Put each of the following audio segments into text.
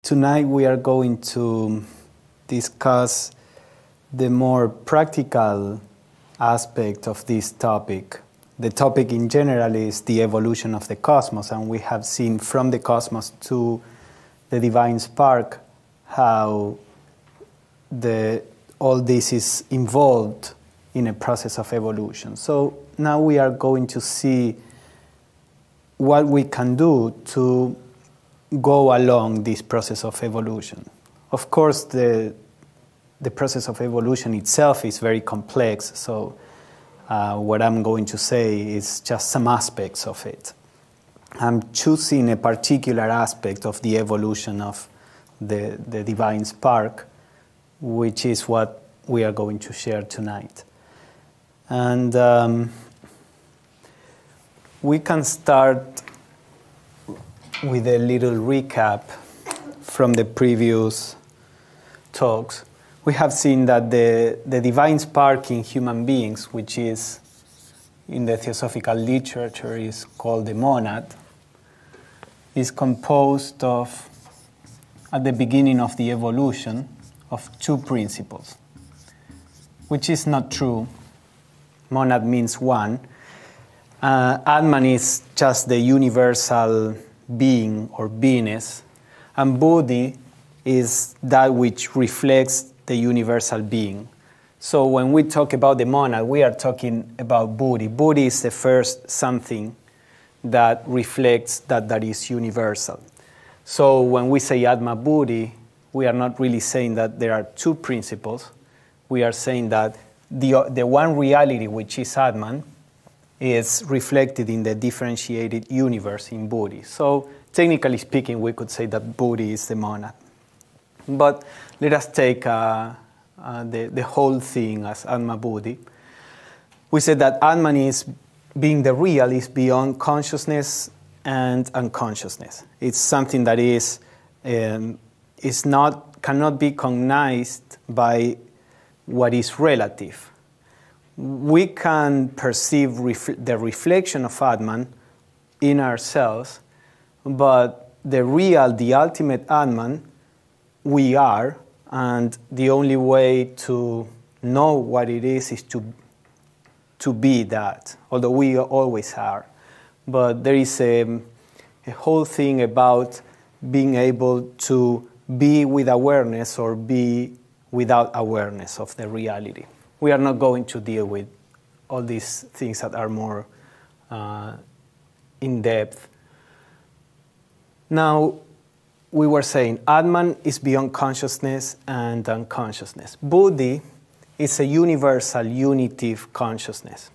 Tonight we are going to discuss the more practical aspect of this topic. The topic in general is the evolution of the cosmos, and we have seen from the cosmos to the divine spark how all this is involved in a process of evolution. So now we are going to see what we can do to go along this process of evolution. Of course, the process of evolution itself is very complex, so what I'm going to say is just some aspects of it. I'm choosing a particular aspect of the evolution of the divine spark, which is what we are going to share tonight. And we can start with a little recap from the previous talks. We have seen that the divine spark in human beings, which is in the theosophical literature is called the monad, is composed of, at the beginning of the evolution, of two principles, which is not true. Monad means one. Atman is just the universal being or beingness, and Buddhi is that which reflects the universal being. So when we talk about the monad, we are talking about Buddhi. Buddhi is the first something that reflects that is universal. So when we say Atma Buddhi, we are not really saying that there are two principles. We are saying that the one reality, which is Atman, is reflected in the differentiated universe in Buddhi. So technically speaking, we could say that Buddhi is the monad. But let us take the whole thing as Atma Buddhi. We said that Atman is, being the real, is beyond consciousness and unconsciousness. It's something that cannot be cognized by what is relative. We can perceive the reflection of Atman in ourselves, but the ultimate Atman, we are, and the only way to know what it is to be that, although we always are. But there is a whole thing about being able to be with awareness or be without awareness of the reality. We are not going to deal with all these things that are more in depth. Now, we were saying Atman is beyond consciousness and unconsciousness. Buddhi is a universal, unitive consciousness.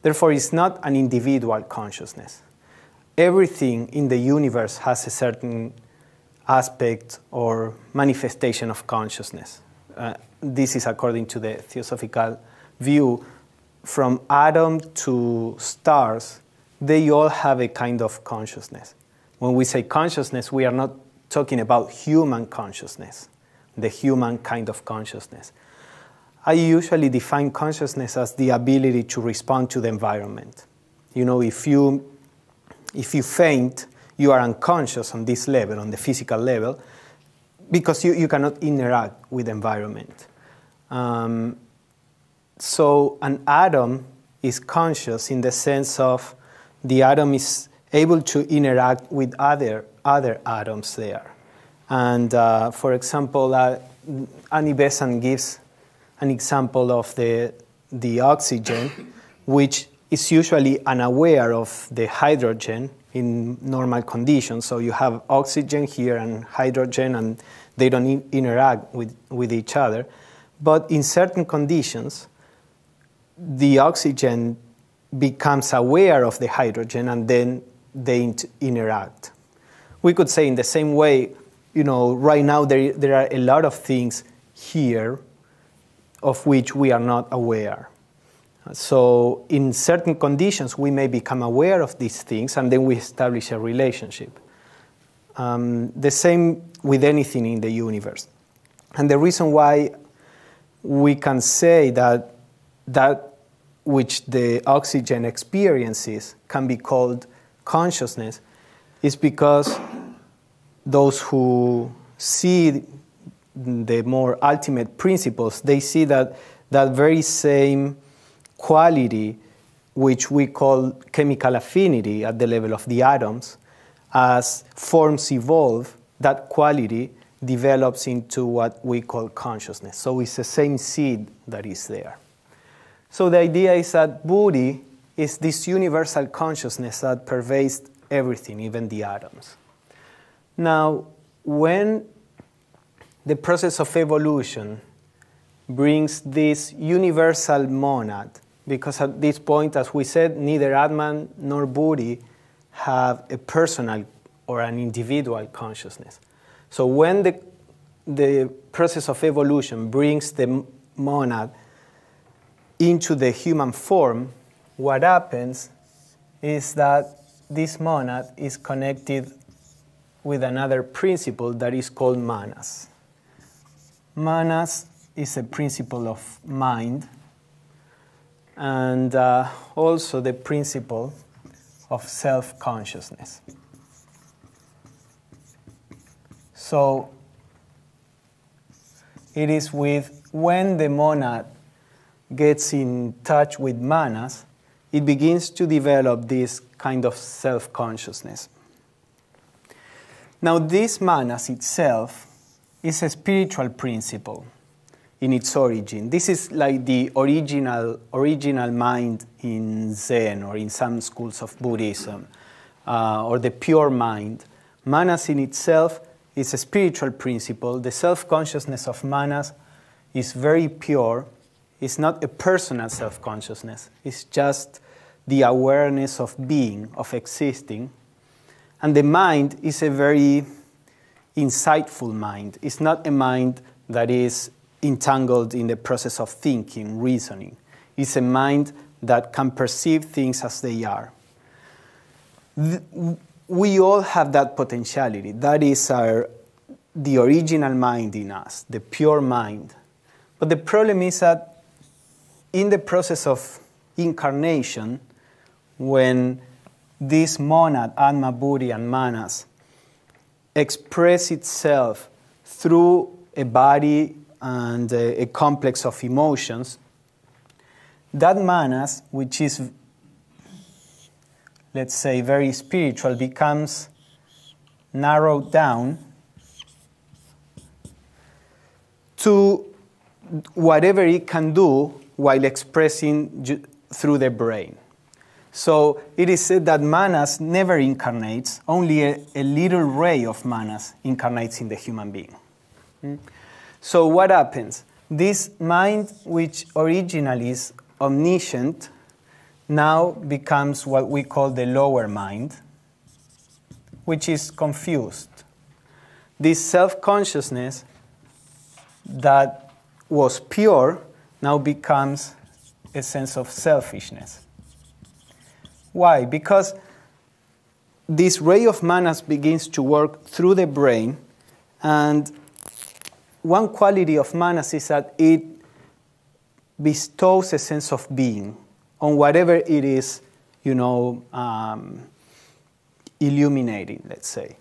Therefore, it's not an individual consciousness. Everything in the universe has a certain aspect or manifestation of consciousness. This is according to the theosophical view. From atom to stars, they all have a kind of consciousness. When we say consciousness, we are not talking about human consciousness, the human kind of consciousness. I usually define consciousness as the ability to respond to the environment. You know, if you faint, you are unconscious on this level, on the physical level, because you cannot interact with the environment. So an atom is conscious in the sense of the atom is able to interact with other atoms there. And for example, Annie Besant gives an example of the oxygen, which is usually unaware of the hydrogen in normal conditions. So you have oxygen here and hydrogen, and they don't interact with each other. But in certain conditions, the oxygen becomes aware of the hydrogen, and then they interact. We could say in the same way, you know, right now there are a lot of things here of which we are not aware. So in certain conditions, we may become aware of these things, and then we establish a relationship. The same with anything in the universe. And the reason why we can say that which the oxygen experiences can be called consciousness is because those who see the more ultimate principles, they see that that very same quality, which we call chemical affinity at the level of the atoms, as forms evolve, that quality develops into what we call consciousness. So it's the same seed that is there. So the idea is that Buddhi is this universal consciousness that pervades everything, even the atoms. Now, when the process of evolution brings this universal monad, because at this point, as we said, neither Atman nor Buddhi have a personal or an individual consciousness. So when the process of evolution brings the monad into the human form, what happens is that this monad is connected with another principle that is called manas. Manas is a principle of mind, and also the principle of self-consciousness. So it is when the monad gets in touch with manas, it begins to develop this kind of self-consciousness. Now, this manas itself is a spiritual principle in its origin. This is like the original mind in Zen or in some schools of Buddhism, or the pure mind. Manas in itself is a spiritual principle. The self-consciousness of manas is very pure. It's not a personal self-consciousness. It's just the awareness of being, of existing. And the mind is a very insightful mind. It's not a mind that is entangled in the process of thinking, reasoning. It's a mind that can perceive things as they are. We all have that potentiality. That is the original mind in us, the pure mind. But the problem is that in the process of incarnation, when this monad, Atma, Buddhi, and Manas, express itself through a body and a complex of emotions, that Manas, which is, let's say, very spiritual, becomes narrowed down to whatever it can do while expressing through the brain. So it is said that Manas never incarnates, only a little ray of Manas incarnates in the human being. So what happens? This mind, which originally is omniscient, now becomes what we call the lower mind, which is confused. This self-consciousness that was pure now becomes a sense of selfishness. Why? Because this ray of Manas begins to work through the brain, and one quality of Manas is that it bestows a sense of being on whatever it is, illuminating, let's say.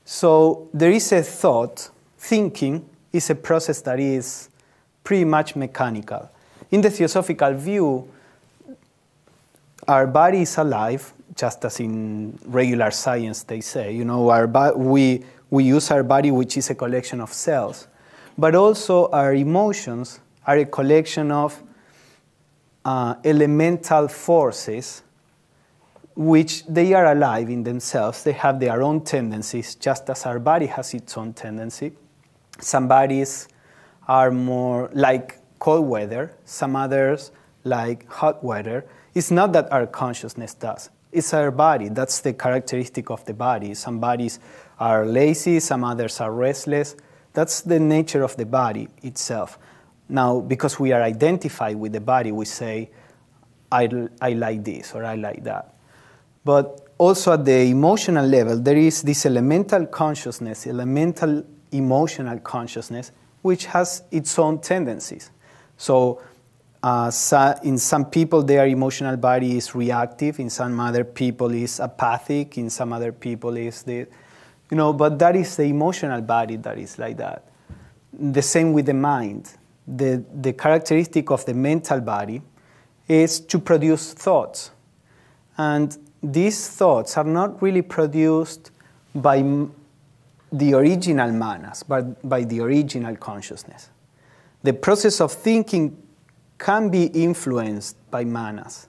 So there is a thought. Thinking is a process that is pretty much mechanical. In the theosophical view, our body is alive, just as in regular science they say. We use our body, which is a collection of cells. But also our emotions are a collection of elemental forces, which they are alive in themselves. They have their own tendencies, just as our body has its own tendency. Some bodies are more like cold weather, some others like hot weather. It's not that our consciousness does. It's our body. That's the characteristic of the body. Some bodies are lazy, some others are restless. That's the nature of the body itself. Now, because we are identified with the body, we say, I like this or I like that. But also at the emotional level, there is this elemental consciousness, elemental emotional consciousness, which has its own tendencies. So in some people, their emotional body is reactive. In some other people, is apathic. In some other people, is But that is the emotional body that is like that. The same with the mind. The characteristic of the mental body is to produce thoughts. And these thoughts are not really produced by the original manas, but by the original consciousness. The process of thinking can be influenced by manas,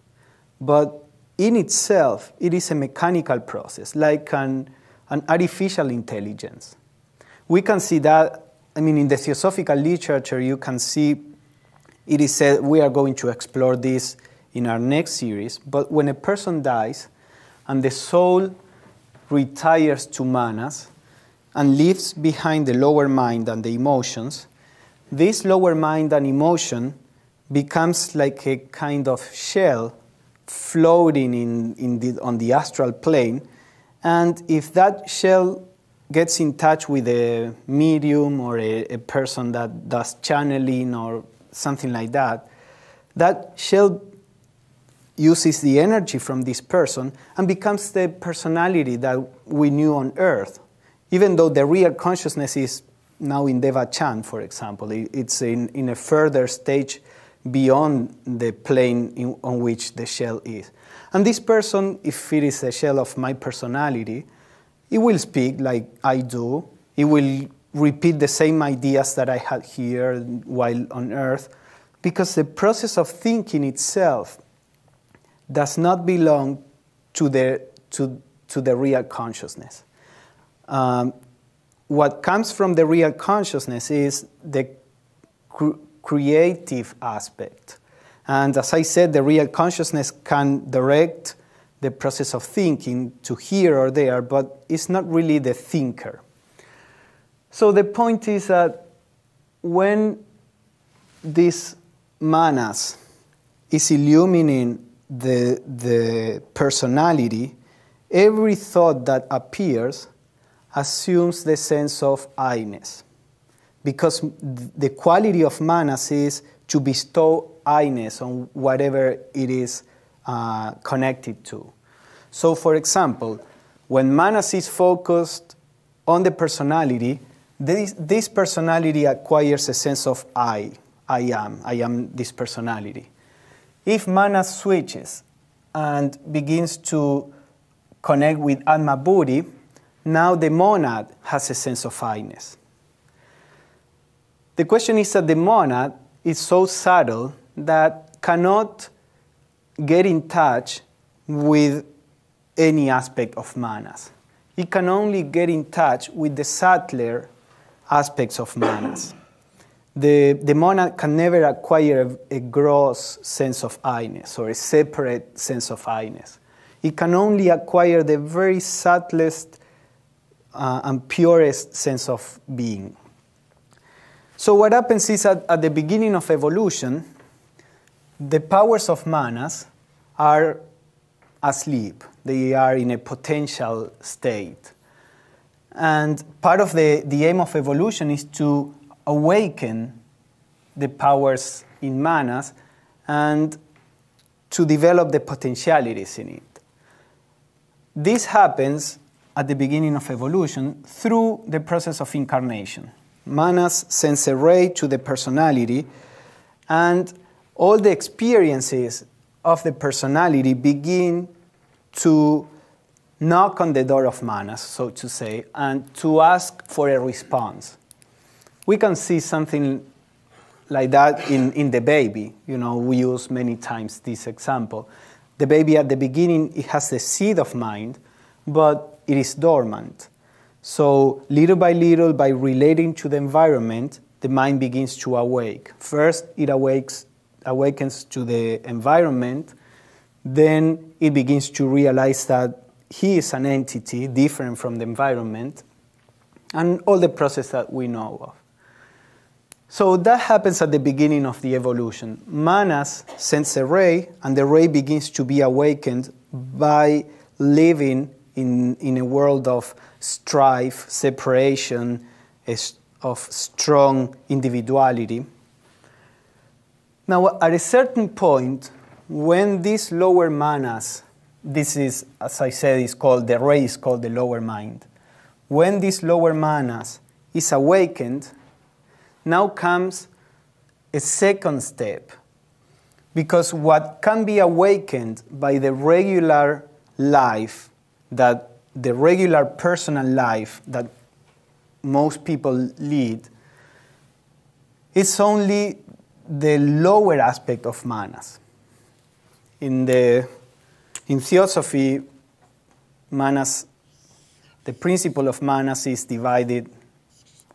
but in itself, it is a mechanical process, like an artificial intelligence. We can see that, in the theosophical literature, you can see it is said, we are going to explore this in our next series, but when a person dies and the soul retires to manas and leaves behind the lower mind and the emotions, this lower mind and emotion becomes like a kind of shell floating on the astral plane, and if that shell gets in touch with a medium or a person that does channeling or something like that, that shell uses the energy from this person and becomes the personality that we knew on Earth, even though the real consciousness is now in Deva Chand, for example. It's in a further stage beyond the plane on which the shell is. And this person, if it is a shell of my personality, it will speak like I do. It will repeat the same ideas that I had here while on Earth, because the process of thinking itself does not belong to the real consciousness. What comes from the real consciousness is the creative aspect. And as I said, the real consciousness can direct the process of thinking to here or there, but it's not really the thinker. So the point is that when this manas is illuminating the personality, every thought that appears assumes the sense of I-ness. Because the quality of manas is to bestow I-ness on whatever it is connected to. So, for example, when manas is focused on the personality, this personality acquires a sense of I am this personality. If manas switches and begins to connect with Atma Buddhi, now the monad has a sense of I-ness. The question is that the monad is so subtle that cannot get in touch with any aspect of manas. It can only get in touch with the subtler aspects of manas. The monad can never acquire a gross sense of I-ness or a separate sense of I-ness. It can only acquire the very subtlest and purest sense of being. So what happens is that at the beginning of evolution, the powers of manas are asleep. They are in a potential state. And part of the aim of evolution is to awaken the powers in manas and to develop the potentialities in it. This happens at the beginning of evolution through the process of incarnation. Manas sends a ray to the personality, and all the experiences of the personality begin to knock on the door of manas, so to say, and to ask for a response. We can see something like that in the baby. We use many times this example. The baby at the beginning, it has the seed of mind, but it is dormant. So little by relating to the environment, the mind begins to awake. First, it awakens to the environment. Then it begins to realize that he is an entity different from the environment, and all the process that we know of. So that happens at the beginning of the evolution. Manas sends a ray, and the ray begins to be awakened by living in a world of strife, separation, of strong individuality. Now, at a certain point, when these lower manas, this is, as I said, the ray is called the lower mind. when this lower manas is awakened, now comes a second step. Because what can be awakened by the regular life, that the regular personal life that most people lead, it's only the lower aspect of manas. In Theosophy, manas, the principle of manas is divided,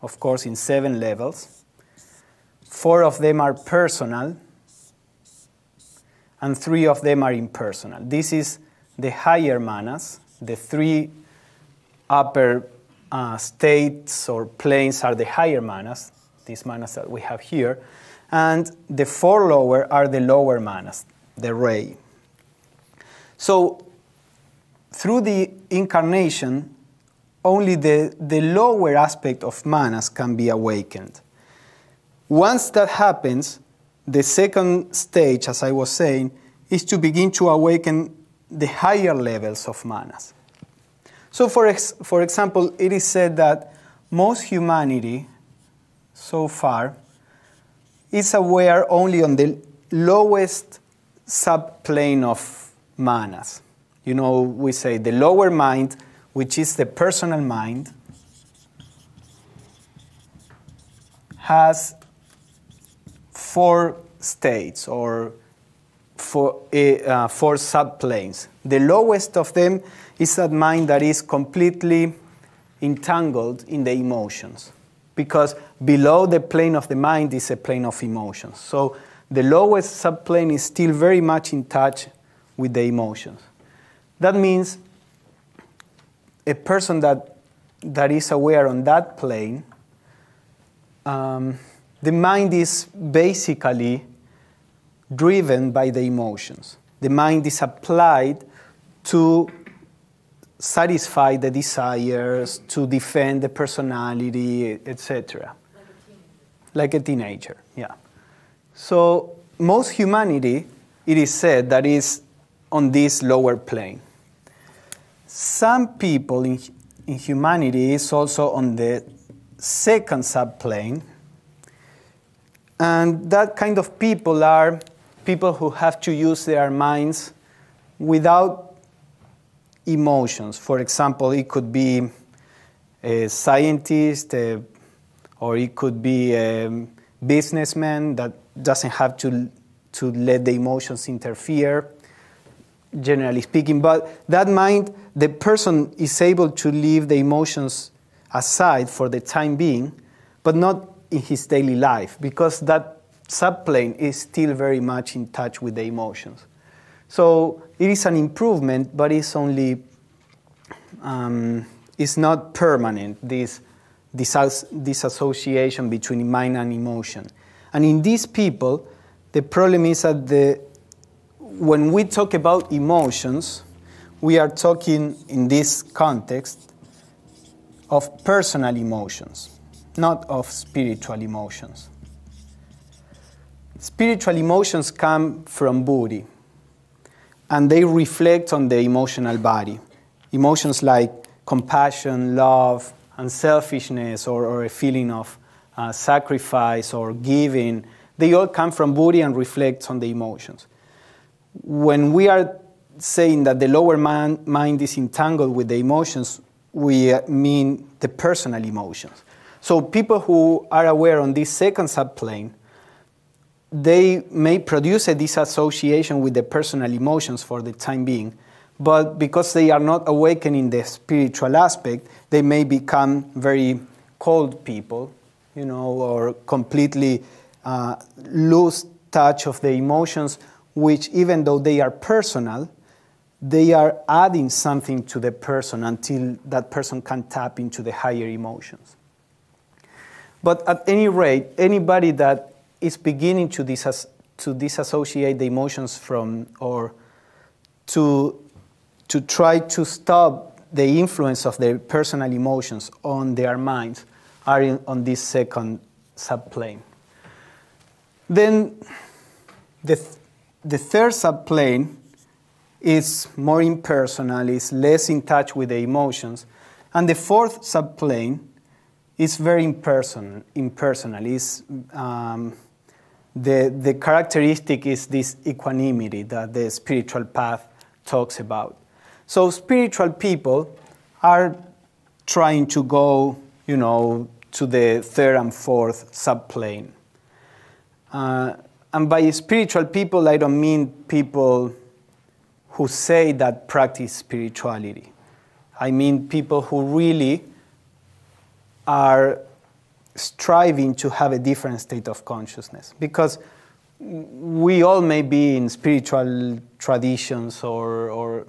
of course, in 7 levels. 4 of them are personal, and 3 of them are impersonal. This is the higher manas. The 3 upper states or planes are the higher manas, these manas that we have here, and the 4 lower are the lower manas, the ray. So, through the incarnation, only the lower aspect of manas can be awakened. Once that happens, the second stage, as I was saying, is to begin to awaken the higher levels of manas. So, for example, it is said that most humanity, so far, is aware only on the lowest subplane of manas. You know, we say the lower mind, which is the personal mind, has 4 states or 4 subplanes. The lowest of them is that mind that is completely entangled in the emotions, because below the plane of the mind is a plane of emotions. So the lowest subplane is still very much in touch with the emotions. That means a person that is aware on that plane, the mind is basically driven by the emotions. The mind is applied to satisfy the desires, to defend the personality, etc. Like a teenager, yeah. So most humanity, it is said, that is on this lower plane. Some people in humanity is also on the second subplane, and that kind of people are people who have to use their minds without emotions. For example, it could be a scientist, or it could be a businessman that doesn't have to let the emotions interfere, generally speaking. But that mind, the person is able to leave the emotions aside for the time being, but not in his daily life, because that subplane is still very much in touch with the emotions. So it is an improvement, but it's only, it's not permanent, this association between mind and emotion. And in these people, the problem is that when we talk about emotions, we are talking in this context of personal emotions, not of spiritual emotions. Spiritual emotions come from Buddhi, and they reflect on the emotional body. Emotions like compassion, love, unselfishness, or a feeling of sacrifice or giving, they all come from Buddhi and reflect on the emotions. When we are saying that the lower mind is entangled with the emotions, we mean the personal emotions. So people who are aware on this second subplane, they may produce a disassociation with the personal emotions for the time being, but because they are not awakening the spiritual aspect, they may become very cold people, you know, or completely lose touch of the emotions, which even though they are personal, they are adding something to the person until that person can tap into the higher emotions. But at any rate, anybody that is beginning to disassociate the emotions from, or to try to stop the influence of their personal emotions on their minds, are on this second subplane. Then the third subplane is more impersonal, is less in touch with the emotions, And the fourth subplane is very impersonal. The characteristic is this equanimity that the spiritual path talks about. So spiritual people are trying to go, to the third and fourth subplane. And by spiritual people, I don't mean people who say that practice spirituality. I mean people who really are striving to have a different state of consciousness. Because we all may be in spiritual traditions or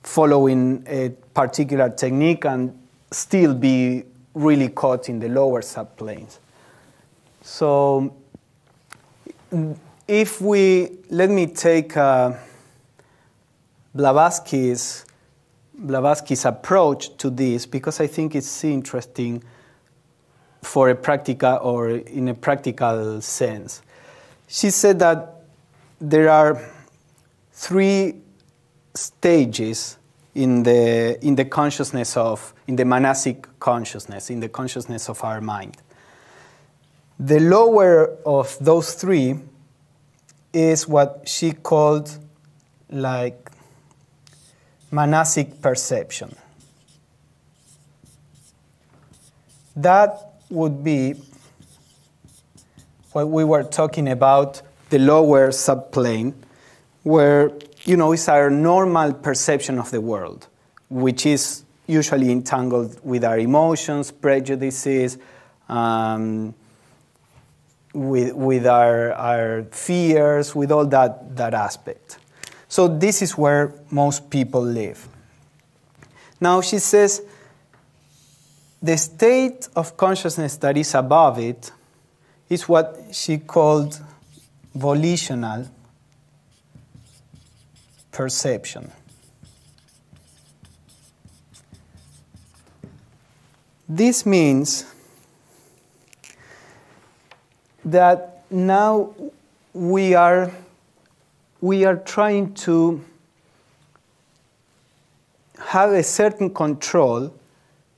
following a particular technique and still be really caught in the lower subplanes. So let me take Blavatsky's approach to this, because I think it's interesting for a practical or in a practical sense. She said that there are 3 stages in the consciousness in the monastic consciousness, in the consciousness of our mind. The lower of those 3 is what she called like monastic perception. That would be what we were talking about, the lower subplane, where, it's our normal perception of the world, which is usually entangled with our emotions, prejudices, with our fears, with all that aspect. So this is where most people live. Now she says, the state of consciousness that is above it is what she called volitional perception. This means that now we are trying to have a certain control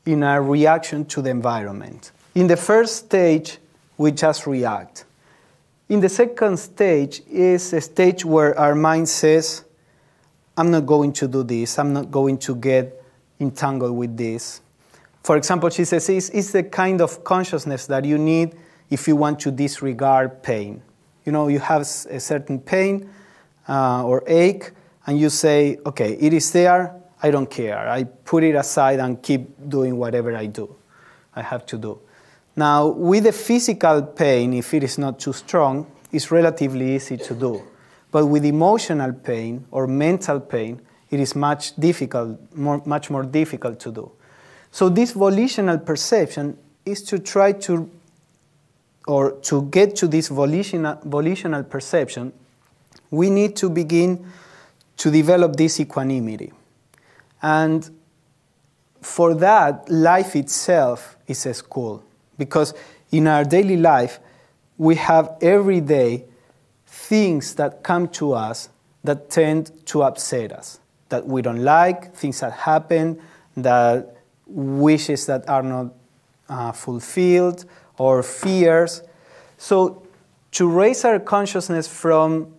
in our reaction to the environment. In the first stage, we just react. In the second stage is a stage where our mind says, I'm not going to do this, I'm not going to get entangled with this. For example, she says, it's the kind of consciousness that you need if you want to disregard pain. You have a certain pain or ache, and you say, okay, it is there, I don't care. I put it aside and keep doing whatever I have to do. Now, with the physical pain, if it is not too strong, it's relatively easy to do. But with emotional pain or mental pain, it is much more difficult to do. So this volitional perception is to try to get to this volitional perception, we need to begin to develop this equanimity. And for that, life itself is a school. Because in our daily life, we have every day things that come to us that tend to upset us, that we don't like, things that happen, that wishes that are not fulfilled, or fears. So to raise our consciousness from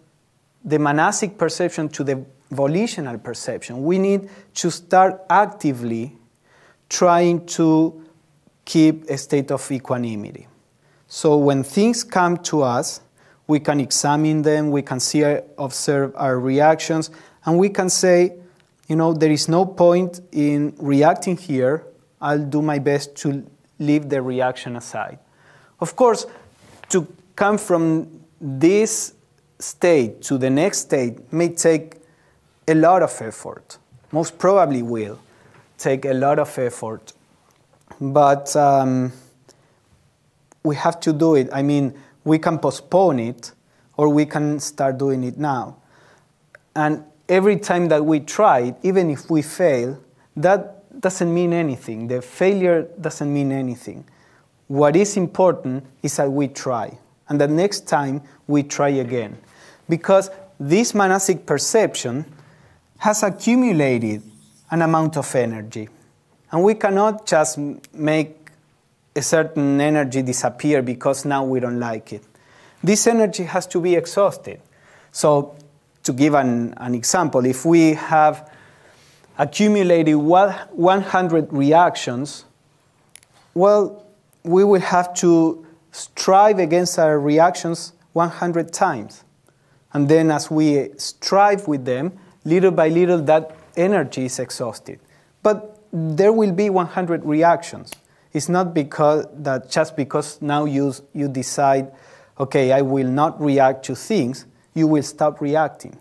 the monastic perception to the volitional perception, we need to start actively trying to keep a state of equanimity. So when things come to us, we can examine them, we can observe our reactions, and we can say, there is no point in reacting here. I'll do my best to leave the reaction aside. Of course, to come from this state to the next state may take a lot of effort. Most probably will take a lot of effort. But we have to do it. I mean, we can postpone it, or we can start doing it now. And every time that we try it, even if we fail, that doesn't mean anything. The failure doesn't mean anything. What is important is that we try, and the next time we try again. Because this monastic perception has accumulated an amount of energy. And we cannot just make a certain energy disappear because now we don't like it. This energy has to be exhausted. So to give an example, if we have accumulated 100 reactions, well, we will have to strive against our reactions 100 times. And then as we strive with them, little by little, that energy is exhausted. But there will be 100 reactions. It's not just because now you decide, okay, I will not react to things, you will stop reacting.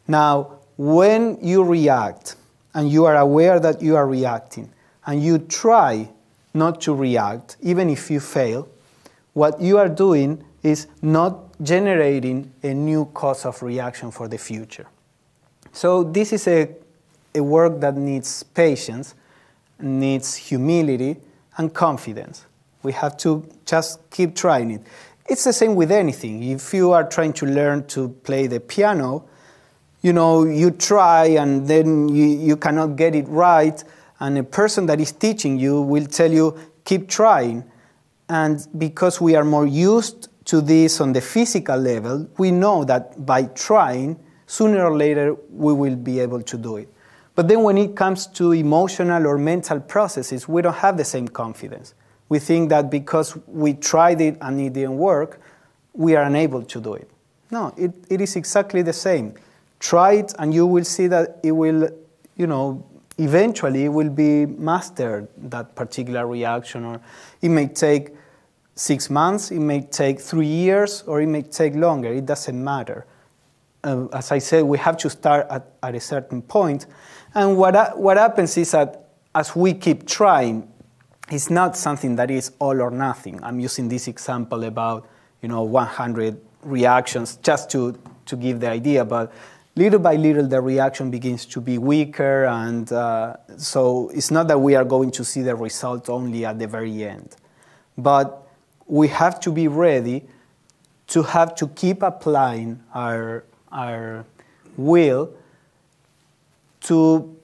Now, when you react, and you are aware that you are reacting, and you try not to react, even if you fail, what you are doing is not generating a new cause of reaction for the future. So this is a work that needs patience, needs humility, and confidence. We have to just keep trying it. It's the same with anything. If you are trying to learn to play the piano, you try and then you cannot get it right, and a person that is teaching you will tell you, keep trying. And because we are more used to this on the physical level, we know that by trying, sooner or later, we will be able to do it. But then when it comes to emotional or mental processes, we don't have the same confidence. We think that because we tried it and it didn't work, we are unable to do it. No, it is exactly the same. Try it and you will see that it will, eventually it will be mastered, that particular reaction. Or it may take 6 months, it may take 3 years, or it may take longer. It doesn't matter. As I said, we have to start at a certain point. And what happens is that as we keep trying, it's not something that is all or nothing. I'm using this example about 100 reactions just to give the idea, but little by little the reaction begins to be weaker, and so it's not that we are going to see the result only at the very end. But we have to be ready to keep applying our will to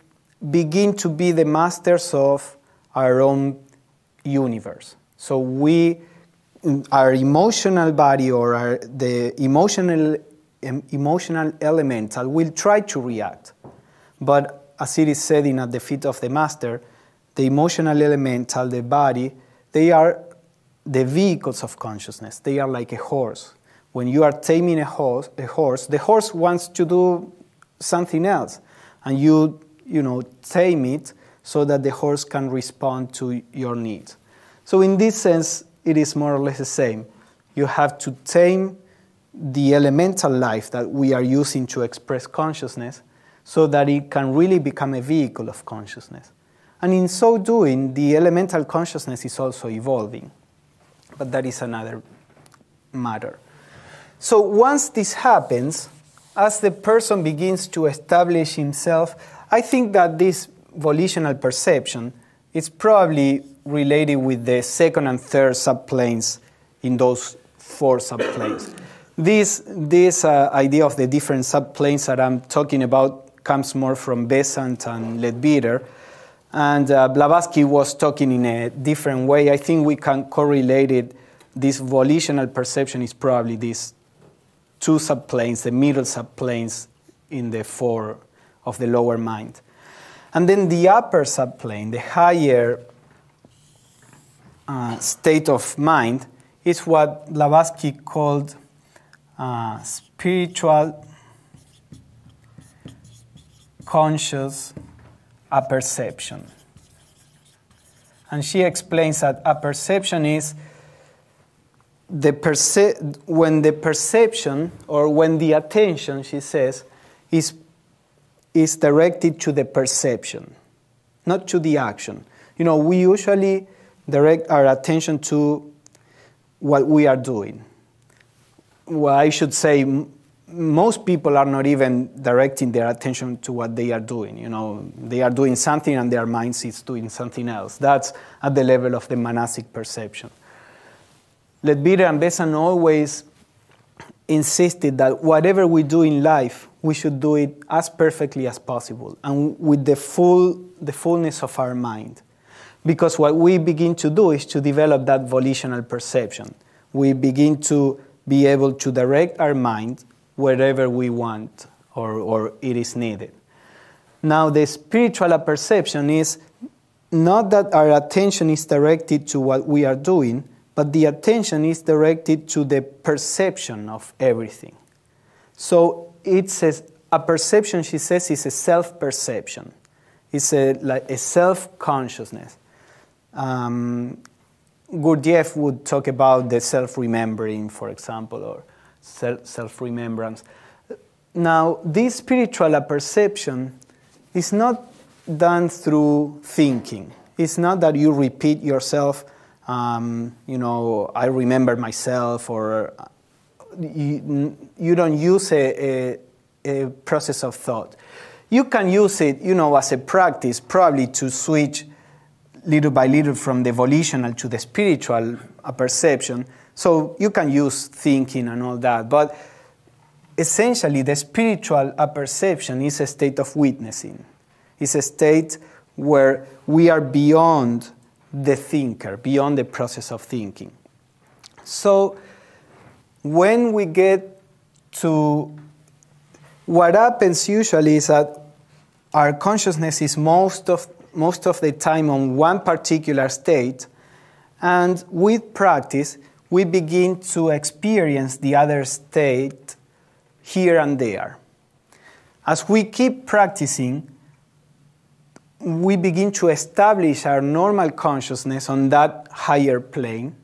begin to be the masters of our own universe. So our emotional body, or the emotional elemental, will try to react. But as it is said in At the Feet of the Master, the emotional elemental, the body, they are the vehicles of consciousness. They are like a horse. When you are taming a horse, the horse wants to do something else, and you tame it so that the horse can respond to your needs. So in this sense, it is more or less the same. You have to tame the elemental life that we are using to express consciousness so that it can really become a vehicle of consciousness. And in so doing, the elemental consciousness is also evolving. But that is another matter. So once this happens, as the person begins to establish himself, I think that this volitional perception is probably related with the second and third subplanes in those 4 subplanes. This idea of the different subplanes that I'm talking about comes more from Besant and Leadbeater. And Blavatsky was talking in a different way. I think we can correlate it. This volitional perception is probably these 2 subplanes, the middle subplanes in the 4 of the lower mind. And then the upper subplane, the higher state of mind, is what Blavatsky called spiritual conscious apperception. And she explains that apperception is when the perception, or when the attention, she says, is directed to the perception, not to the action. We usually direct our attention to what we are doing. Well, I should say most people are not even directing their attention to what they are doing. They are doing something and their mind is doing something else. That's at the level of the monastic perception. Leadbeater and Besant always insisted that whatever we do in life, we should do it as perfectly as possible and with the fullness of our mind. Because what we begin to do is to develop that volitional perception. We begin to be able to direct our mind wherever we want or it is needed. Now, the spiritual perception is not that our attention is directed to what we are doing, but the attention is directed to the perception of everything. So it's a perception, she says, is a self-perception. It's like a self-consciousness. Gurdjieff would talk about the self-remembering, for example, or self-remembrance. Now, this spiritual perception is not done through thinking. It's not that you repeat yourself, I remember myself, or you don't use a process of thought. You can use it, as a practice, probably to switch little by little from the volitional to the spiritual perception. So you can use thinking and all that, but essentially the spiritual perception is a state of witnessing. It's a state where we are beyond the thinker, beyond the process of thinking. So when we get to what happens usually is that our consciousness is most of the time on one particular state, and with practice we begin to experience the other state here and there. As we keep practicing, we begin to establish our normal consciousness on that higher plane,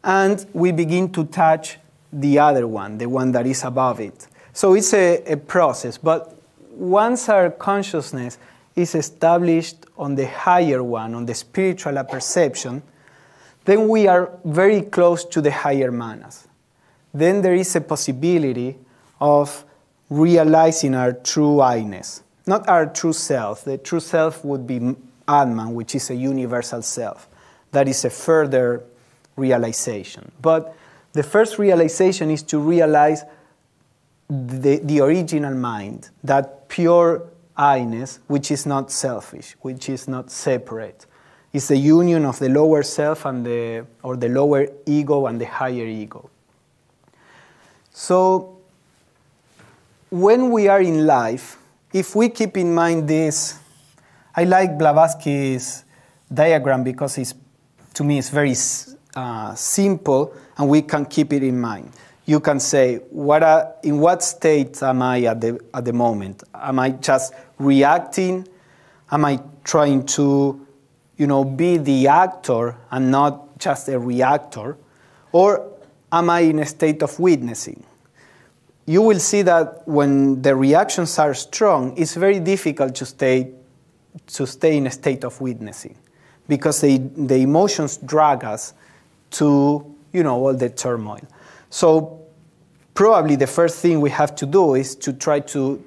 and we begin to touch the other one, the one that is above it. So it's a process, but once our consciousness is established on the higher one, on the spiritual perception, then we are very close to the higher manas. Then there is a possibility of realizing our true I-ness. Not our true self. The true self would be Atman, which is a universal self. That is a further realization. But the first realization is to realize the original mind, that pure I-ness, which is not selfish, which is not separate. It's the union of the lower self and the lower ego and the higher ego. So when we are in life, if we keep in mind this, I like Blavatsky's diagram because to me it's very simple and we can keep it in mind. You can say, in what state am I at the moment? Am I just reacting? Am I trying to, be the actor and not just a reactor? Or am I in a state of witnessing? You will see that when the reactions are strong, it's very difficult to stay in a state of witnessing because the emotions drag us to, all the turmoil. So probably the first thing we have to do is to try to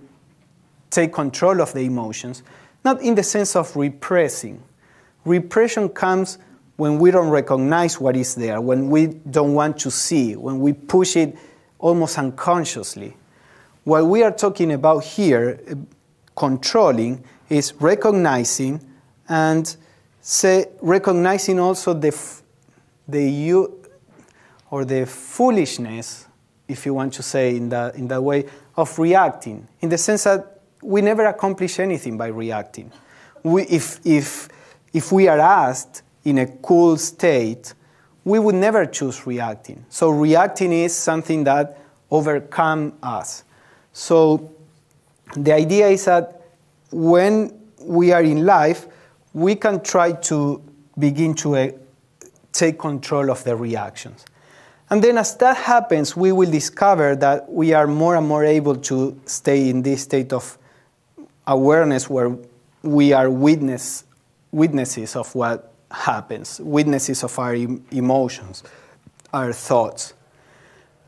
take control of the emotions, not in the sense of repressing. Repression comes when we don't recognize what is there, when we don't want to see, when we push it almost unconsciously. What we are talking about here, controlling, is recognizing and recognizing also the foolishness, if you want to say in that way, of reacting, in the sense that we never accomplish anything by reacting. If we are asked in a cool state, we would never choose reacting. So reacting is something that overcomes us. So the idea is that when we are in life, we can try to begin to take control of the reactions. And then as that happens, we will discover that we are more and more able to stay in this state of awareness where we are witnesses of what happens, witnesses of our emotions, our thoughts.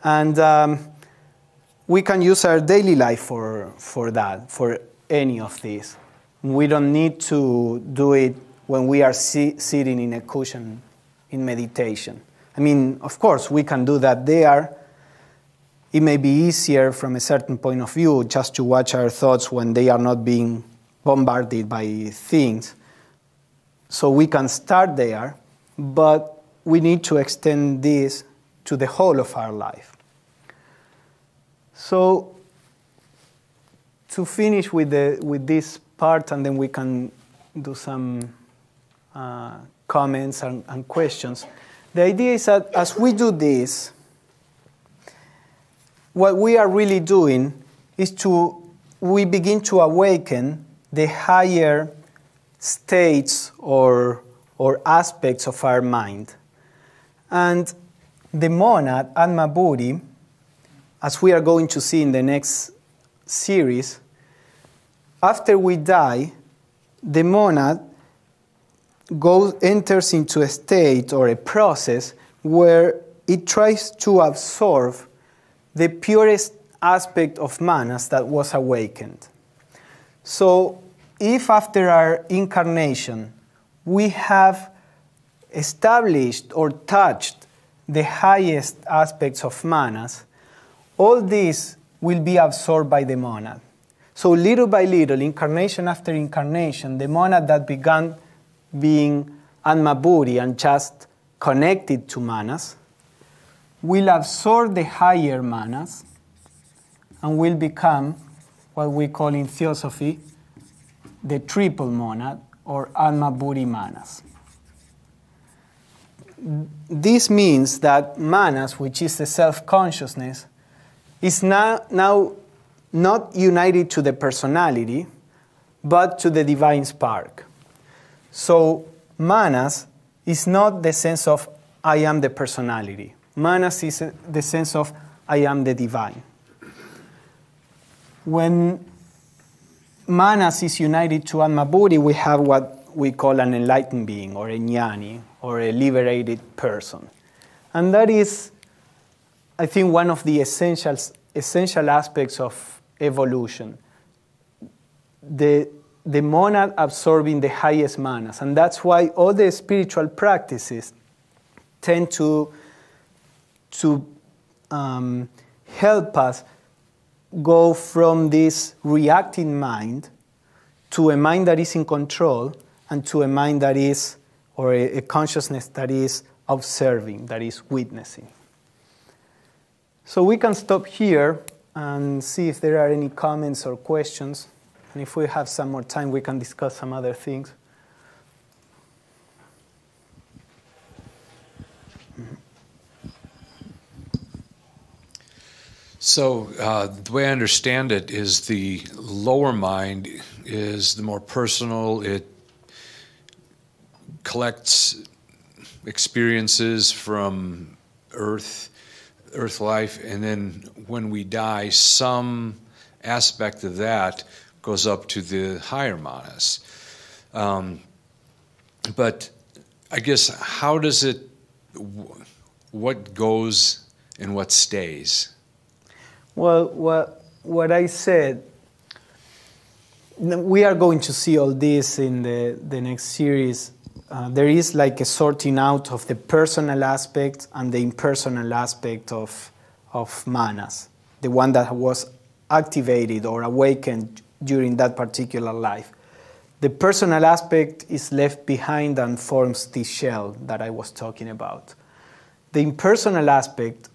And we can use our daily life for that, for any of these. We don't need to do it when we are sitting in a cushion in meditation. I mean, of course, we can do that there, it may be easier from a certain point of view just to watch our thoughts when they are not being bombarded by things. So we can start there, but we need to extend this to the whole of our life. So to finish with this part, and then we can do some comments and questions. The idea is that as we do this, what we are really doing is we begin to awaken the higher states or aspects of our mind. And the monad, Atma Buddhi, as we are going to see in the next series, after we die, the monad enters into a state or a process where it tries to absorb the purest aspect of manas that was awakened. So if after our incarnation we have established or touched the highest aspects of manas, all this will be absorbed by the monad. So little by little, incarnation after incarnation, the monad that began being Atma Buddhi and just connected to manas will absorb the higher manas and will become what we call in theosophy the triple monad or Atma Buddhi manas. This means that manas, which is the self-consciousness, is now not united to the personality, but to the divine spark. So manas is not the sense of I am the personality. Manas is the sense of I am the divine. When manas is united to Atma Buddhi, we have what we call an enlightened being, or a jnani, or a liberated person. And that is, I think, one of the essential aspects of evolution. The monad absorbing the highest manas. And that's why all the spiritual practices tend to help us go from this reacting mind to a mind that is in control, and to a mind that is, or a consciousness that is observing, that is witnessing. So we can stop here and see if there are any comments or questions. And if we have some more time, we can discuss some other things. So the way I understand it is the lower mind is the more personal. It collects experiences from earth life, and then when we die, some aspect of that goes up to the higher manas. But I guess how does it, what goes and what stays? Well, what I said, we are going to see all this in the next series. There is like a sorting out of the personal aspect and the impersonal aspect of manas, the one that was activated or awakened during that particular life. The personal aspect is left behind and forms the shell that I was talking about. The impersonal aspect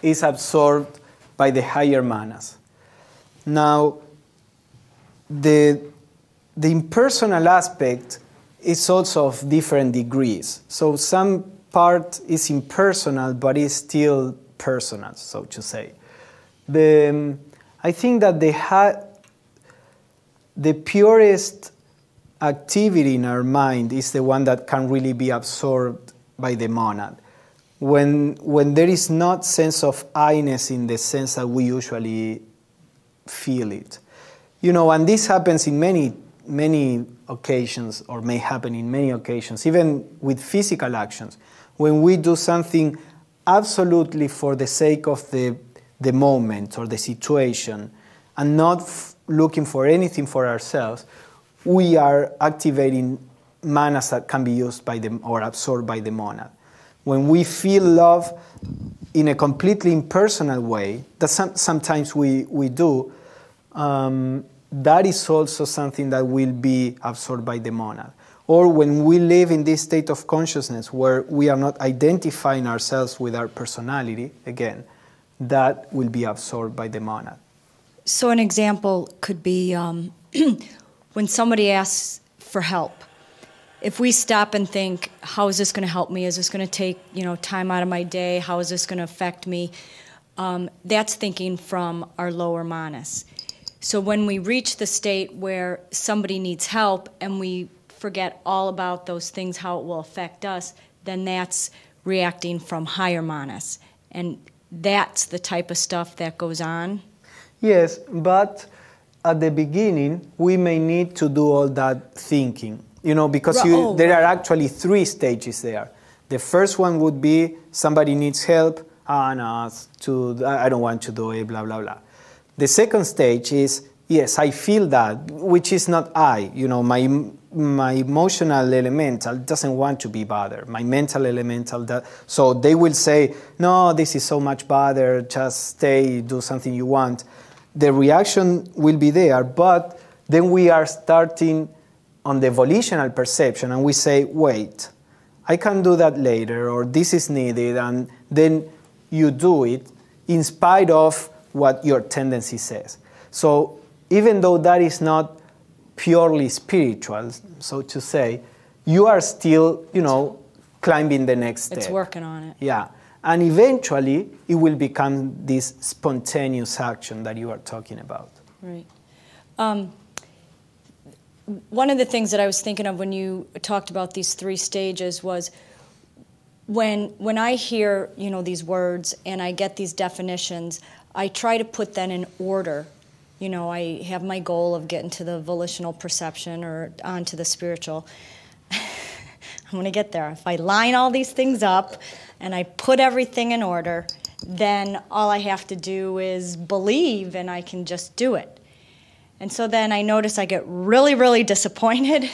is absorbed by the higher manas. Now, the impersonal aspect is also of different degrees. So some part is impersonal, but is still personal, so to say. I think that the purest activity in our mind is the one that can really be absorbed by the monad. When there is not sense of I-ness in the sense that we usually feel it. You know, and this happens in many occasions, or may happen in many occasions, even with physical actions. When we do something absolutely for the sake of the moment or the situation, and not looking for anything for ourselves, we are activating manas that can be used by them or absorbed by the monad. When we feel love, in a completely impersonal way, that sometimes we do, that is also something that will be absorbed by the monad. Or when we live in this state of consciousness where we are not identifying ourselves with our personality, again, that will be absorbed by the monad. So an example could be when somebody asks for help. If we stop and think, how is this going to help me? Is this going to take time out of my day? How is this going to affect me? That's thinking from our lower manas. So when we reach the state where somebody needs help and we forget all about those things, how it will affect us, then that's reacting from higher manas. And that's the type of stuff that goes on. Yes, but at the beginning, we may need to do all that thinking, because there are actually 3 stages there. The first one would be somebody needs help, I don't want to do it, blah, blah, blah. The second stage is, yes, I feel that, which is not I. My emotional elemental doesn't want to be bothered. My mental elemental, so they will say, no, this is so much bother, just stay, do something you want. The reaction will be there, but then we are starting on the volitional perception, and we say, wait, I can do that later, or this is needed, and then you do it in spite of what your tendency says. So even though that is not purely spiritual, so to say, you are still, climbing the next step. It's working on it. Yeah. And eventually, it will become this spontaneous action that you are talking about. Right. One of the things that I was thinking of when you talked about these 3 stages was when I hear, these words and I get these definitions, I try to put them in order. I have my goal of getting to the volitional perception or onto the spiritual. I'm going to get there. If I line all these things up and I put everything in order, then all I have to do is believe and I can just do it. And so then I notice I get really, really disappointed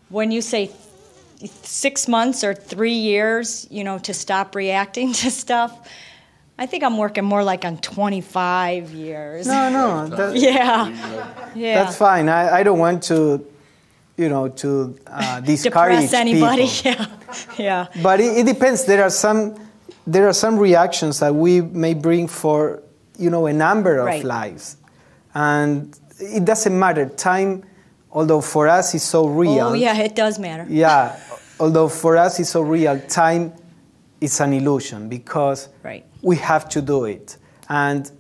when you say 6 months or 3 years, to stop reacting to stuff. I think I'm working more like on 25 years. No. Yeah. That's fine. I don't want to, discourage depress anybody. people. Yeah. But it depends. There are some reactions that we may bring for, a number of lives. And it doesn't matter. Time, although for us is so real. Oh, yeah, it does matter. Yeah. Although for us it's so real, time is an illusion because we have to do it. And,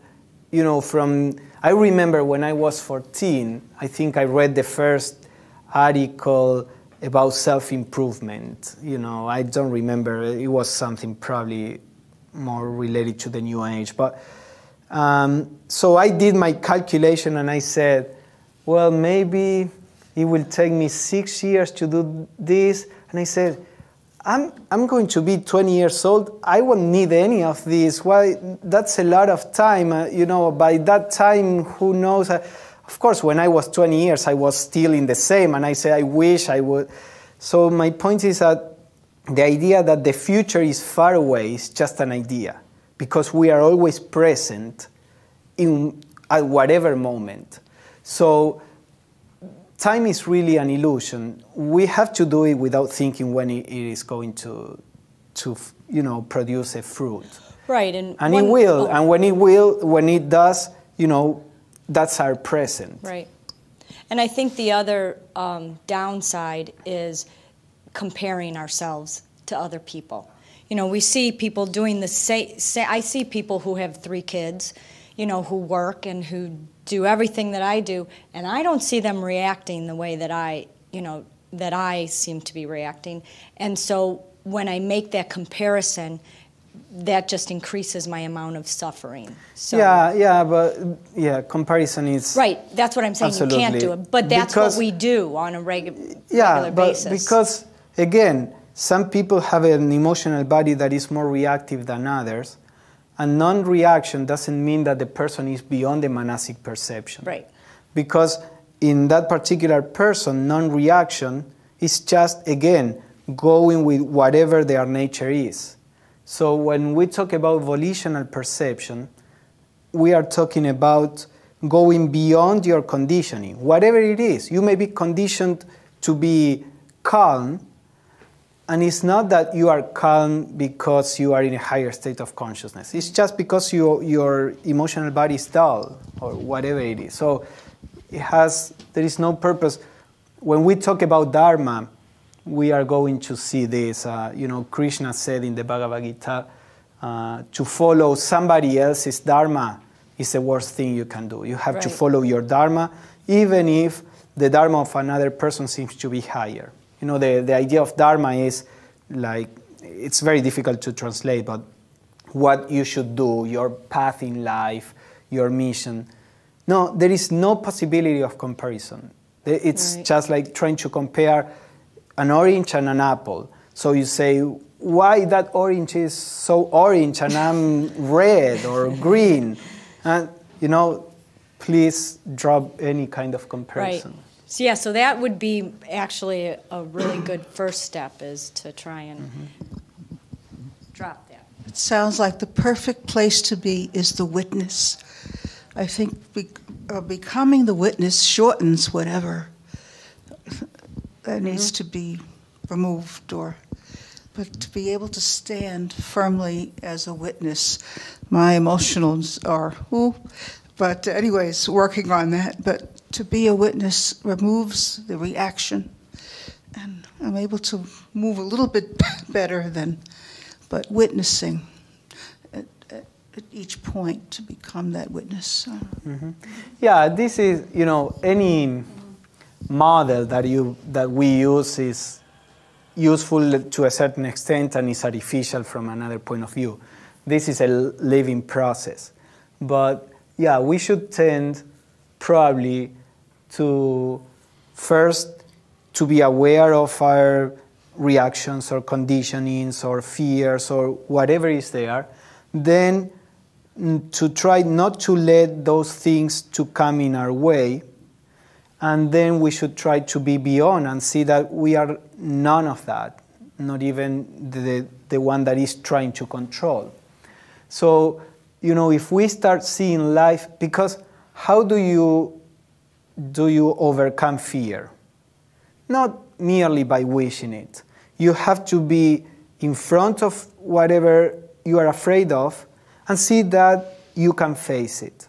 I remember when I was 14, I think I read the first article about self-improvement. I don't remember. It was something probably more related to the New Age. But so I did my calculation and I said, well, maybe it will take me 6 years to do this. And I said, I'm going to be 20 years old. I won't need any of this. Why? That's a lot of time. By that time, who knows? Of course, when I was 20 years, I was still in the same. And I said, I wish I would. So my point is that the idea that the future is far away is just an idea. Because we are always present at whatever moment. So time is really an illusion. We have to do it without thinking when it is going to produce a fruit. Right, and it will. And when it does, that's our present. Right. And I think the other downside is comparing ourselves to other people. We see people doing the same. I see people who have 3 kids, who work and who do everything that I do, and I don't see them reacting the way that I seem to be reacting. And so when I make that comparison, that just increases my amount of suffering. So, comparison is right. That's what I'm saying. Absolutely. You can't do it, but that's what we do on a regular basis. Because again, some people have an emotional body that is more reactive than others, and non-reaction doesn't mean that the person is beyond the manasic perception. Right. Because in that particular person, non-reaction is just, again, going with whatever their nature is. So when we talk about volitional perception, we are talking about going beyond your conditioning, whatever it is. You may be conditioned to be calm, and it's not that you are calm because you are in a higher state of consciousness. It's just because your emotional body is dull, or whatever it is. So there is no purpose. When we talk about Dharma, we are going to see this. Krishna said in the Bhagavad Gita, to follow somebody else's Dharma is the worst thing you can do. You have to follow your Dharma, even if the Dharma of another person seems to be higher. The idea of Dharma is like, it's very difficult to translate, but what you should do, your path in life, your mission. No, there is no possibility of comparison. It's just like trying to compare an orange and an apple. So you say, why that orange is so orange and I'm red or green? And, please drop any kind of comparison. Right. So that would be actually a really good first step, is to try and drop that. It sounds like the perfect place to be is the witness. I think becoming the witness shortens whatever that needs to be removed, but to be able to stand firmly as a witness. My emotions are, but anyways, working on that. But to be a witness removes the reaction, and I'm able to move a little bit better but witnessing at each point to become that witness. Yeah, this is, any model that we use is useful to a certain extent and is artificial from another point of view. This is a living process. But yeah, we should tend probably to first to be aware of our reactions or conditionings or fears or whatever is there, then to try not to let those things to come in our way, and then we should try to be beyond and see that we are none of that, not even the one that is trying to control. So, if we start seeing life, because how do you overcome fear? Not merely by wishing it. You have to be in front of whatever you are afraid of and see that you can face it.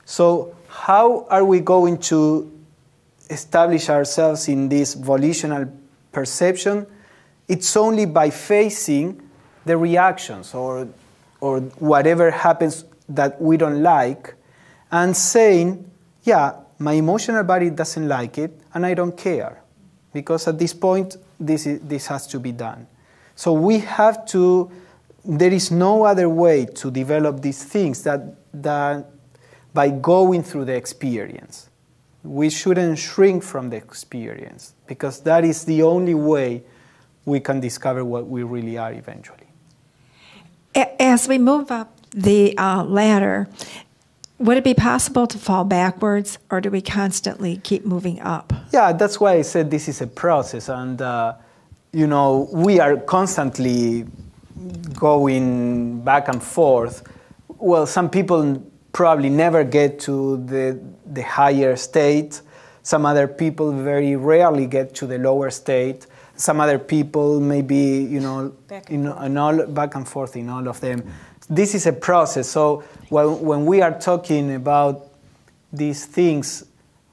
So how are we going to establish ourselves in this volitional perception? It's only by facing the reactions or whatever happens that we don't like and saying, yeah, my emotional body doesn't like it and I don't care, because at this point this has to be done. So we have to, there is no other way to develop these things that by going through the experience. We shouldn't shrink from the experience, because that is the only way we can discover what we really are eventually. As we move up the ladder, would it be possible to fall backwards, or do we constantly keep moving up? Yeah, that's why I said this is a process, and we are constantly going back and forth. Well, some people probably never get to the higher state. Some other people very rarely get to the lower state. Some other people maybe, back and forth in all of them. This is a process. So when we are talking about these things,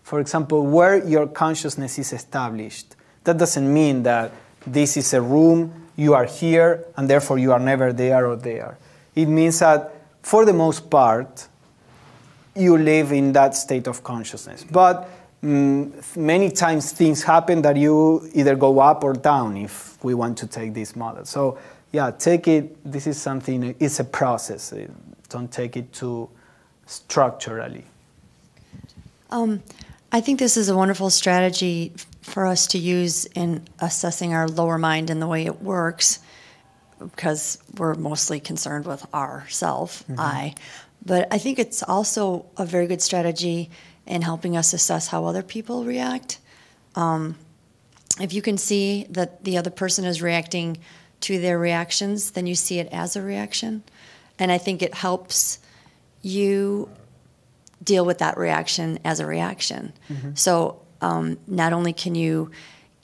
for example, where your consciousness is established, that doesn't mean that this is a room, you are here, and therefore you are never there or there. It means that for the most part, you live in that state of consciousness. But many times things happen that you either go up or down, if we want to take this model. So yeah, take it, this is something, it's a process. Don't take it too structurally. I think this is a wonderful strategy for us to use in assessing our lower mind and the way it works, because we're mostly concerned with ourself, I. But I think it's also a very good strategy in helping us assess how other people react. If you can see that the other person is reacting to their reactions, then you see it as a reaction. And I think it helps you deal with that reaction as a reaction. So not only can you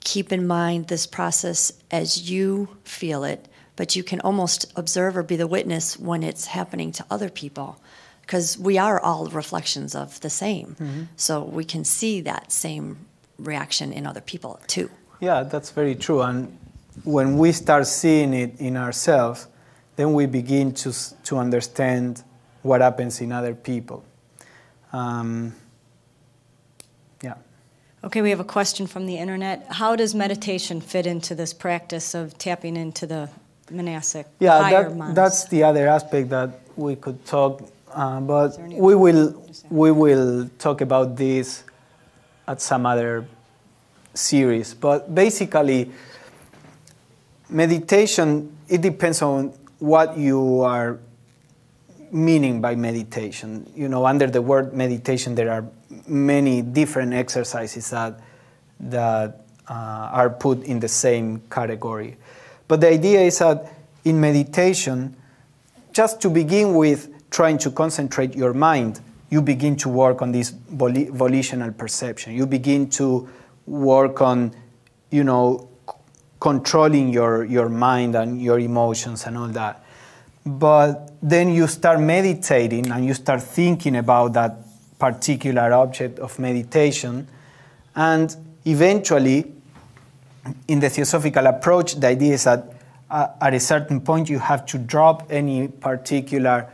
keep in mind this process as you feel it, but you can almost observe or be the witness when it's happening to other people, because we are all reflections of the same. So we can see that same reaction in other people too. Yeah, that's very true. And when we start seeing it in ourselves, then we begin to understand what happens in other people. Yeah. Okay, we have a question from the internet. How does meditation fit into this practice of tapping into the monastic higher minds? That's the other aspect that we could talk, but we will talk about this at some other series. But basically, meditation, it depends on what you are meaning by meditation. You know, under the word meditation, there are many different exercises that are put in the same category. But the idea is that in meditation, just to begin with trying to concentrate your mind, you begin to work on this volitional perception. You begin to work on, you know, controlling your mind and your emotions and all that. But then you start meditating and you start thinking about that particular object of meditation, and eventually, in the Theosophical approach, the idea is that at a certain point you have to drop any particular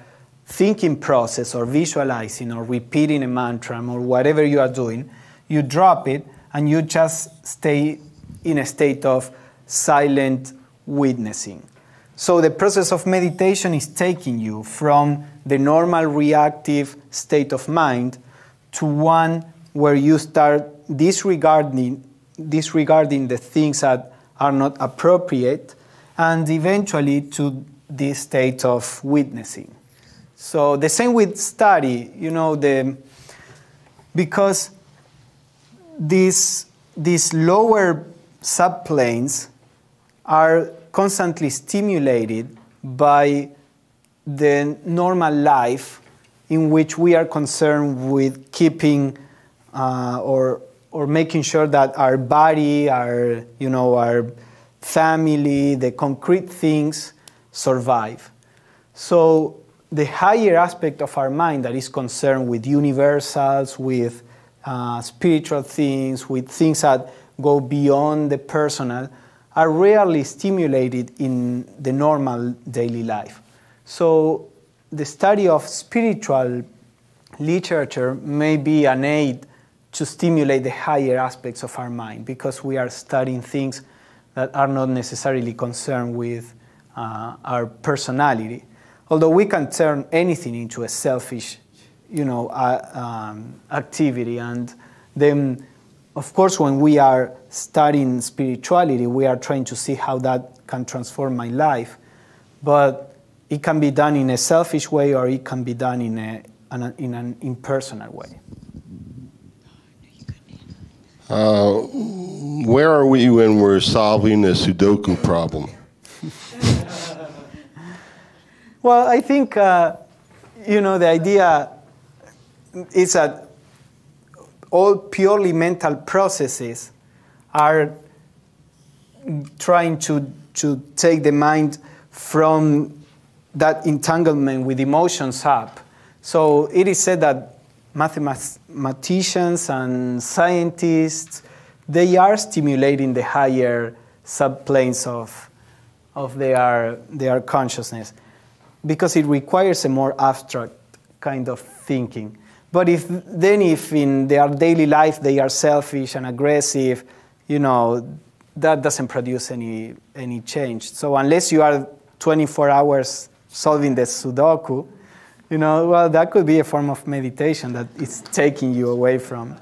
thinking process or visualizing or repeating a mantra or whatever you are doing. You drop it and you just stay in a state of silent witnessing. So the process of meditation is taking you from the normal reactive state of mind to one where you start disregarding the things that are not appropriate, and eventually to this state of witnessing. So the same with study, you know, because these lower subplanes are constantly stimulated by the normal life in which we are concerned with keeping or making sure that our body, our family, the concrete things survive. So the higher aspect of our mind that is concerned with universals, with spiritual things, with things that go beyond the personal, are rarely stimulated in the normal daily life. So the study of spiritual literature may be an aid to stimulate the higher aspects of our mind, because we are studying things that are not necessarily concerned with our personality. Although we can turn anything into a selfish, activity, and then, of course, when we are studying spirituality, we are trying to see how that can transform my life. But it can be done in a selfish way, or it can be done in an impersonal way. Where are we when we're solving a Sudoku problem? Well, I think, the idea is that all purely mental processes are trying to take the mind from that entanglement with emotions up. So it is said that mathematicians and scientists, they are stimulating the higher subplanes of their consciousness, because it requires a more abstract kind of thinking. But if in their daily life they are selfish and aggressive, that doesn't produce any change. So unless you are 24 hours solving the Sudoku, that could be a form of meditation that is taking you away from